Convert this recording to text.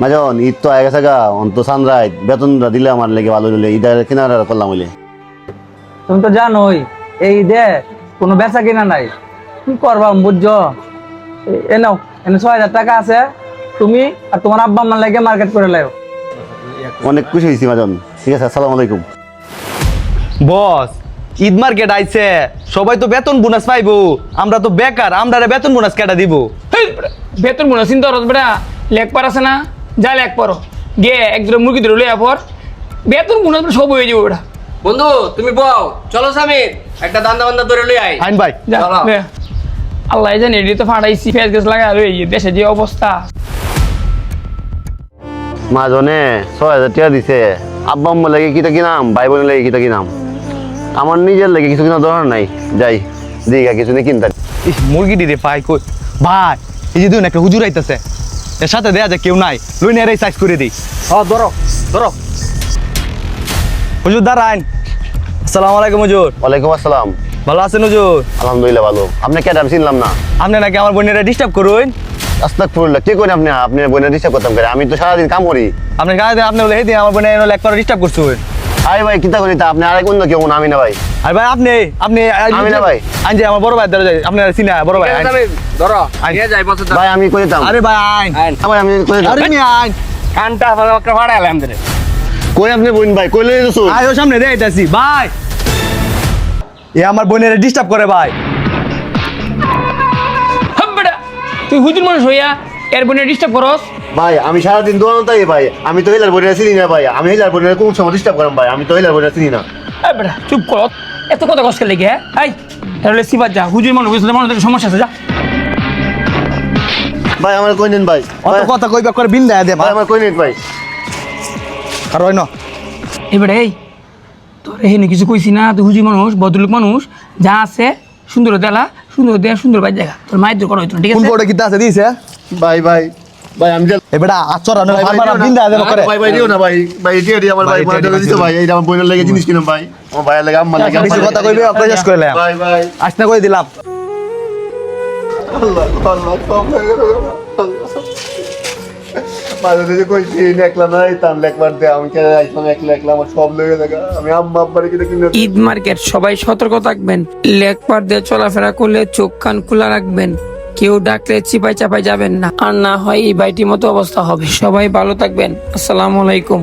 মাজন ঈদ তো আগে গেছে গা অন্ত সানরাই বেতনটা দিলে আমার লেগে ভালো হইলে ঈদের কেনারা করলাম হইলে। তুমি তো জানোই এই ঈদে কোনো বেচা কিনা নাই, কি করবা বুঝছো? এ নাও, এনে 6,000 টাকা আছে, তুমি আর তোমার আব্বা আম্মার লাগে মার্কেট করে লাও। অনেক খুশি হয়েছি মাজন। ঠিক আছে, আসসালামু আলাইকুম। বস, ঈদ মার্কেট আইছে, সবাই তো বেতন বোনাস পাইবো, আমরা তো বেকার, আমরা বেতন বোনাস কেটা দিব? বেতন মনে চিন্তা করো বেটা, লেখ পার আছে না, যা লেখ পারো গে একদম মুরগি ধরে লইয়া পর বেতন মনে সব হয়ে যাবো বেটা। বন্ধু তুমি বউ চলো সামির একটা দান্দা বান্দা ধরে লই আই। আইন ভাই যা, চলো। লে। আল্লাহ জানি এটি তো ফাটাইছি ফেস গেছ লাগা আর এই দেশে যে অবস্থা। মাজনে 6,000 টাকা দিছে, আব্বা আম্মা লাগে কিটা কিনাম, ভাই বোনের লাগে কিটা কিনাম, আমার নিজের লাগে কিছু কিনা দরকার নাই। যাই দিঘা কিছু নিয়ে কিনতে। ইস, মুরগি দিতে পাই কই ভাই? এই যে দেখুন একটা হুজুর আইতাছে, এর সাথে দেয়া যায় কেউ নাই, লই নিয়ে সাইজ করে দিই। ধরো ধরো। হুজুর দাঁড়ান। আসসালামু আলাইকুম হুজুর। ওয়ালাইকুম আসসালাম। ভালো আছেন হুজুর? আলহামদুলিল্লাহ ভালো। আপনি কেটা চিনলাম না। আপনি নাকি আমার বোনেরা ডিস্টার্ব করুন? আস্তাগফিরুল্লাহ, কে করেন আপনি? আপনি বোনের ডিস্টার্ব করতাম করে? আমি তো সারাদিন কাম করি। আপনি গায়ে আপনি বলে এই দিন আমার বোনের এক করে ডিস্টার্ব করছেন। আরে ভাই কিতা করি তা? আপনি আরেক অন্য কেউ না, আমি না ভাই। আর ভাই আপনি আপনি আমি না ভাই। আইন যে আমার বড় ভাই ধরে যায়, আপনার চিনা বড় ভাই আইন। সামির ধরো আইন। নিয়ে যাই বছর ভাই আমি করে দিতাম। আরে ভাই আইন। আইন ভাই আমি করে দিতাম। আরে মি আইন। কানটা একটা ফাড়া এলাম ধরে। কই আপনি বোন ভাই কইলে দিছো? আয় ও সামনে দেখাইতাছি ভাই। এ আমার বোনের ডিস্টার্ব করে ভাই। হাব বেটা, তুই হুজুর মানুষ হইয়া এর বোনে ডিস্টার্ব করস? ভাই আমি সারাদিন দোকান তাই ভাই, আমি তো হেলার বোনের চিনি না ভাই। আমি হেলার বোনের কোন সময় ডিস্টার্ব করাম ভাই? আমি তো হেলার বোনের চিনি না। এই বেটা চুপ কর, এত কথা কষ্ট লেগে হ্যাঁ? এই তাহলে সিবাত যা, হুজুর মানুষ হইছিল মানুষের সমস্যা আছে, যা। ভাই আমার কই নেন ভাই। অত কথা কইবা করে বিন দেয়া দে ভাই আমার কই নেন ভাই। আর হয় না। এই বেটা এই তোর এখানে কিছু কইছি না, তুই হুজুর মানুষ ভদ্রলোক মানুষ, যা আছে সুন্দর দেলা সুন্দর দেয়া সুন্দর বাই জায়গা, তোর মায়ের করা হইতো না, ঠিক কোন আছে? বড় কিতা আছে দিছে? ভাই ভাই ভাই আমি এ বেটা আচরা না ভাই, ভাই, ফারমারা দিও না। বিন দেয়া দে করে। ভাই ভাই দিও না ভাই। ভাই এটি আমার ভাই ভাই, মার এটি দিতে ভাই। এই আমার বোনের লাগে জিনিস কিনুম ভাই। আমার ভাইয়ের লাগে আম্মার লাগে। বেশি কথা কইবে অকলে শেষ করে লাম। ভাই ভাই আসনা কই দিলাম। আল্লাহ আল্লাহ সব হয়ে গেল। মাঝে যে কইছি একলা নাই তার লেখবার দে, আমি কেন আইসলাম একলা একলা, আমার সব লেগে দেখা। আমি আম্মা আব্বারে কিনে কিনে ঈদ মার্কেট, সবাই সতর্ক থাকবেন। লেকপার দিয়ে চলাফেরা করলে চোখ কান খোলা রাখবেন। কেউ ডাকলে চিপাই চাপাই যাবেন না, আর না হয় এই বাইটির মতো অবস্থা হবে। সবাই ভালো থাকবেন। আসসালামু আলাইকুম।